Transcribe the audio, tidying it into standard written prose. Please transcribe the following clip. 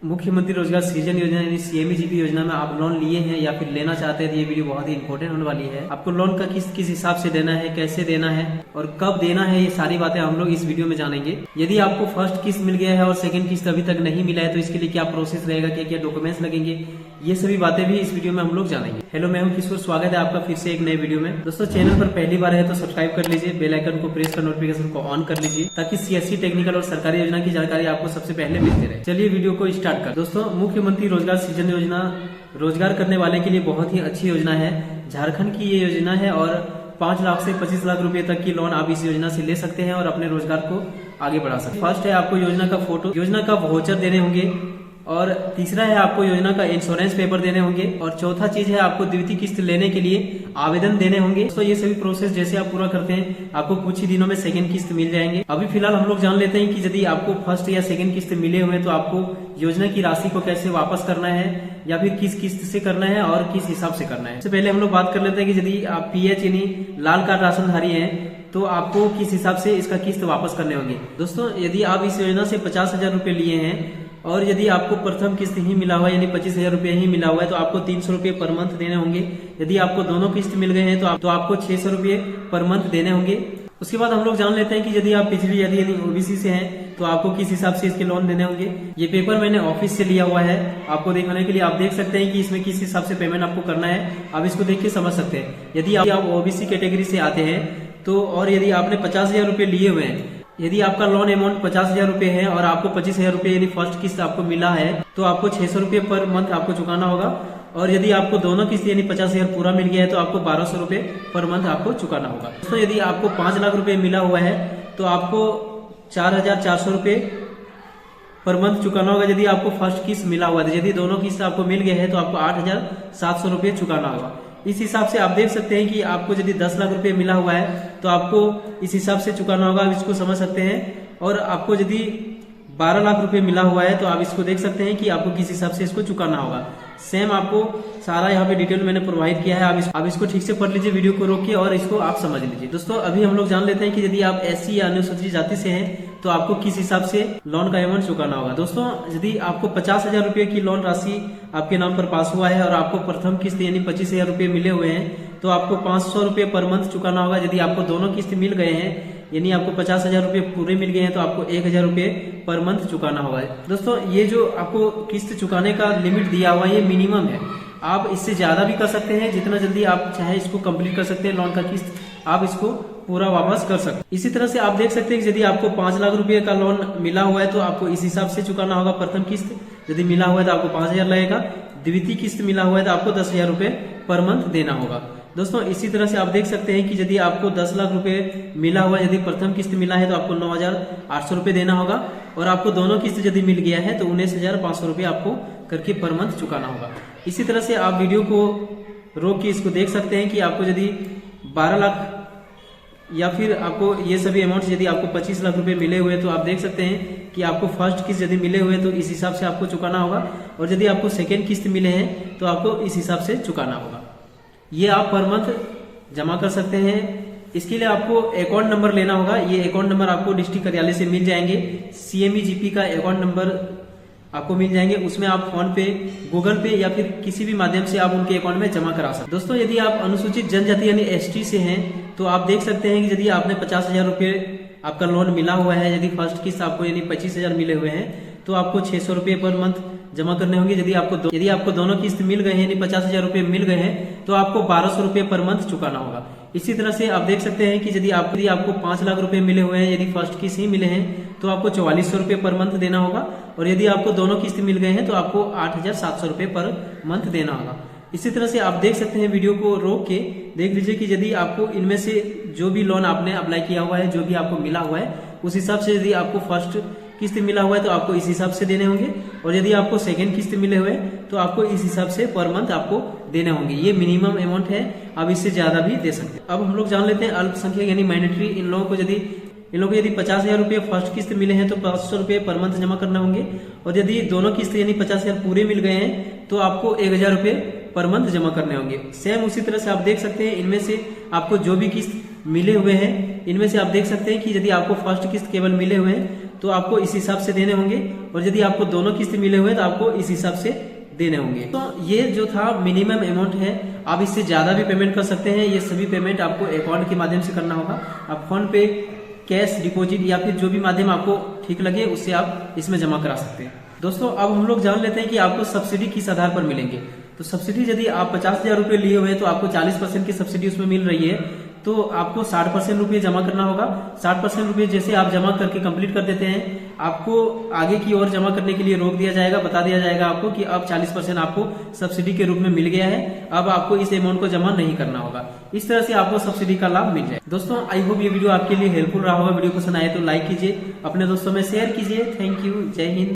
मुख्यमंत्री रोजगार सृजन योजना यानी सीएमजीपी योजना में आप लोन लिए हैं या फिर लेना चाहते हैं तो ये वीडियो बहुत ही इंपॉर्टेंट होने वाली है। आपको लोन का किस्त किस हिसाब से देना है, कैसे देना है और कब देना है, ये सारी बातें हम लोग इस वीडियो में जानेंगे। यदि आपको फर्स्ट किस्त मिल गया है और सेकंड किस्त अभी तक नहीं मिला है तो इसके लिए क्या प्रोसेस रहेगा, क्या क्या डॉक्यूमेंट्स लगेंगे, ये सभी बातें भी इस वीडियो में हम लोग जानेंगे। हेलो, मैं हूं किशोर, स्वागत है आपका फिर से एक नए वीडियो में। दोस्तों, चैनल पर पहली बार है तो सब्सक्राइब कर लीजिए, बेल आइकन को प्रेस कर नोटिफिकेशन को ऑन कर लीजिए ताकि सीएससी टेक्निकल और सरकारी योजना की जानकारी आपको सबसे पहले मिलती रहे। चलिए वीडियो को स्टार्ट कर। दोस्तों, मुख्यमंत्री रोजगार सृजन योजना रोजगार करने वाले के लिए बहुत ही अच्छी योजना है। झारखंड की ये योजना है और 5 लाख से 25 लाख रुपए तक की लोन आप इस योजना से ले सकते हैं और अपने रोजगार को आगे बढ़ा सकते हैं। फर्स्ट है आपको योजना का फोटो, योजना का वाउचर देने होंगे और तीसरा है आपको योजना का इंश्योरेंस पेपर देने होंगे और चौथा चीज है आपको द्वितीय किस्त लेने के लिए आवेदन देने होंगे। तो ये सभी प्रोसेस जैसे आप पूरा करते हैं आपको कुछ ही दिनों में सेकंड किस्त मिल जाएंगे। अभी फिलहाल हम लोग जान लेते हैं कि यदि आपको फर्स्ट या सेकंड किस्त मिले हुए तो आपको योजना की राशि को कैसे वापस करना है या फिर किस किस्त से करना है और किस हिसाब से करना है। इससे पहले हम लोग बात कर लेते हैं कि यदि आप पीएच यानी लाल कार्ड राशनधारी हैं तो आपको किस हिसाब से इसका किस्त वापस करने होंगे। दोस्तों, यदि आप इस योजना से 50,000 रुपए लिए हैं और यदि आपको प्रथम किस्त ही मिला हुआ है यानी 25,000 रुपए ही मिला हुआ है तो आपको 300 रुपए पर मंथ देने होंगे। यदि आपको दोनों किस्त मिल गए हैं तो आपको 600 रुपए पर मंथ देने होंगे। उसके बाद हम लोग जान लेते हैं कि यदि आप पिछड़ी यदि ओबीसी से हैं तो आपको किस हिसाब से इसके लोन देने होंगे। ये पेपर मैंने ऑफिस से लिया हुआ है, आपको दिखाने के लिए। आप देख सकते हैं कि इसमें किस हिसाब से पेमेंट आपको करना है, आप इसको देख के समझ सकते हैं। यदि आप ओबीसी कैटेगरी से आते हैं तो और यदि आपने 50,000 रुपए लिए हुए हैं, यदि आपका लोन अमाउंट 50,000 रुपए है और आपको 25,000 रुपए यानी फर्स्ट किस्त आपको मिला है तो आपको 600 रुपए पर मंथ आपको चुकाना होगा। और यदि आपको दोनों किस्त यानी 50,000 पूरा मिल गया है तो आपको 1200 रुपए पर मंथ आपको चुकाना होगा। दोस्तों, यदि आपको 5 लाख रुपए मिला हुआ है तो आपको 4,400 रुपए पर मंथ चुकाना होगा। यदि आपको फर्स्ट किस्त मिला हुआ है, यदि दोनों किस्त आपको मिल गए हैं तो आपको 8,700 रुपए चुकाना होगा। इस हिसाब से आप देख सकते हैं कि आपको यदि 10 लाख रुपए मिला हुआ है तो आपको इस हिसाब से चुकाना होगा, आप इसको समझ सकते हैं। और आपको यदि 12 लाख रुपए मिला हुआ है तो आप इसको देख सकते हैं कि आपको किस हिसाब से इसको चुकाना होगा। सेम आपको सारा यहाँ पे डिटेल मैंने प्रोवाइड किया है, आप इसको ठीक से पढ़ लीजिए, वीडियो को रोकिए और इसको आप समझ लीजिए। दोस्तों, अभी हम लोग जान लेते हैं कि यदि आप एससी या अनुसूचित जाति से हैं तो आपको किस हिसाब से लोन का अमाउंट चुकाना होगा। दोस्तों, यदि आपको 50,000 रुपए की लोन राशि आपके नाम पर पास हुआ है और आपको प्रथम किस्त यानी 25,000 रुपए मिले हुए हैं तो आपको 500 रुपए पर मंथ चुकाना होगा। यदि आपको दोनों किस्त मिल गए हैं यानी आपको 50,000 रुपए पूरे मिल गए हैं तो आपको 1,000 रुपए पर मंथ चुकाना होगा। दोस्तों, ये जो आपको किस्त चुकाने का लिमिट दिया हुआ है ये मिनिमम है, आप इससे ज्यादा भी कर सकते हैं, जितना जल्दी आप चाहे इसको कंप्लीट कर सकते हैं। लोन का किस्त आप इसको पूरा वापस कर सकते हैं। इसी तरह से आप देख सकते हैं कि यदि आपको 5 लाख रुपए का लोन मिला हुआ है तो आपको इस हिसाब से चुकाना होगा। प्रथम किस्त यदि मिला हुआ है तो आपको 5,000 लगेगा, द्वितीय किस्त मिला हुआ है तो आपको 10,000 रुपए पर मंथ देना होगा। दोस्तों, इसी तरह से आप देख सकते हैं कि यदि आपको 10 लाख रुपए मिला हुआ है, यदि प्रथम किस्त मिला है तो आपको 9,800 रुपए देना होगा और आपको दोनों किस्त यदि मिल गया है तो 19,500 रुपए आपको करके पर मंथ चुकाना होगा। इसी तरह से आप वीडियो को रोक के इसको देख सकते हैं कि आपको यदि 12 लाख या फिर आपको ये सभी अमाउंट यदि आपको 25 लाख रुपए मिले हुए तो आप देख सकते हैं कि आपको फर्स्ट किस्त यदि मिले हुए तो इस हिसाब से आपको चुकाना होगा और यदि आपको सेकेंड किस्त मिले हैं तो आपको इस हिसाब से चुकाना होगा। ये आप पर मंथ जमा कर सकते हैं। इसके लिए आपको अकाउंट नंबर लेना होगा। ये अकाउंट नंबर आपको डिस्ट्रिक्ट कार्यालय से मिल जाएंगे। सीएमजीपी का अकाउंट नंबर आपको मिल जाएंगे, उसमें आप फोन पे, गूगल पे या फिर किसी भी माध्यम से आप उनके अकाउंट में जमा करा सकते हैं। दोस्तों, यदि आप अनुसूचित जनजाति यानी एसटी से हैं तो आप देख सकते हैं कि यदि आपने 50,000 रुपए आपका लोन मिला हुआ है, यदि फर्स्ट किस्त आपको यानी 25,000 मिले हुए हैं तो आपको 600 रुपए पर मंथ जमा करने होंगे। यदि आपको दोनों किस्त मिल गए हैं यानी 50,000 रुपए मिल गए हैं तो आपको 1200 रुपए पर मंथ चुकाना होगा। इसी तरह से आप देख सकते हैं कि यदि आपको 5 लाख रुपए मिले हुए हैं, यदि फर्स्ट किस्त ही मिले हैं तो आपको 4400 रुपए पर मंथ देना होगा और यदि आपको दोनों किस्त मिल गए हैं तो आपको 8,700 रुपए पर मंथ देना होगा। इसी तरह से आप देख सकते हैं, वीडियो को रोक के देख लीजिए कि यदि आपको इनमें से जो भी लोन आपने अप्लाई किया हुआ है, जो भी आपको मिला हुआ है, उस हिसाब से यदि आपको फर्स्ट किस्त मिला हुआ है तो आपको इस हिसाब से देने होंगे और यदि आपको सेकंड किस्त मिले हुए तो आपको इस हिसाब से पर मंथ आपको देने होंगे। ये मिनिमम अमाउंट है, आप इससे ज्यादा भी दे सकते हैं। अब हम लोग जान लेते हैं अल्पसंख्यक यानी माइनॉरिटी। इन लोगों को यदि 50,000 रुपए फर्स्ट किस्त मिले हैं तो 500 रुपए पर मंथ जमा करना होंगे और यदि दोनों किस्त यानी 50,000 पूरे मिल गए हैं तो आपको 1,000 रुपए पर मंथ जमा करने होंगे। सेम उसी तरह से आप देख सकते हैं, इनमें से आपको जो भी किस्त मिले हुए हैं इनमें से आप देख सकते हैं कि यदि आपको फर्स्ट किस्त केवल मिले हुए हैं तो आपको इस हिसाब से देने होंगे, और यदि आपको दोनों किस्त मिले हुए तो आपको इस हिसाब से देने होंगे। तो ये जो था मिनिमम अमाउंट है, आप इससे ज्यादा भी पेमेंट कर सकते हैं। ये सभी पेमेंट आपको अकाउंट के माध्यम से करना होगा। आप फोन पे, कैश डिपॉजिट या फिर जो भी माध्यम आपको ठीक लगे उससे आप इसमें जमा करा सकते हैं। दोस्तों अब हम लोग जान लेते हैं कि आपको सब्सिडी किस आधार पर मिलेंगे। तो सब्सिडी यदि आप 50,000 रुपए लिए हुए हैं तो आपको 40% की सब्सिडी उसमें मिल रही है, तो आपको 60% रुपये जमा करना होगा। 60% रुपये जैसे आप जमा करके कंप्लीट कर देते हैं, आपको आगे की ओर जमा करने के लिए रोक दिया जाएगा, बता दिया जाएगा आपको कि अब 40% आपको सब्सिडी के रूप में मिल गया है, अब आपको इस अमाउंट को जमा नहीं करना होगा। इस तरह से आपको सब्सिडी का लाभ मिल जाए। दोस्तों आई होप ये वीडियो आपके लिए हेल्पफुल रहा होगा। वीडियो पसंद आए तो लाइक कीजिए, अपने दोस्तों में शेयर कीजिए। थैंक यू, जय हिंद।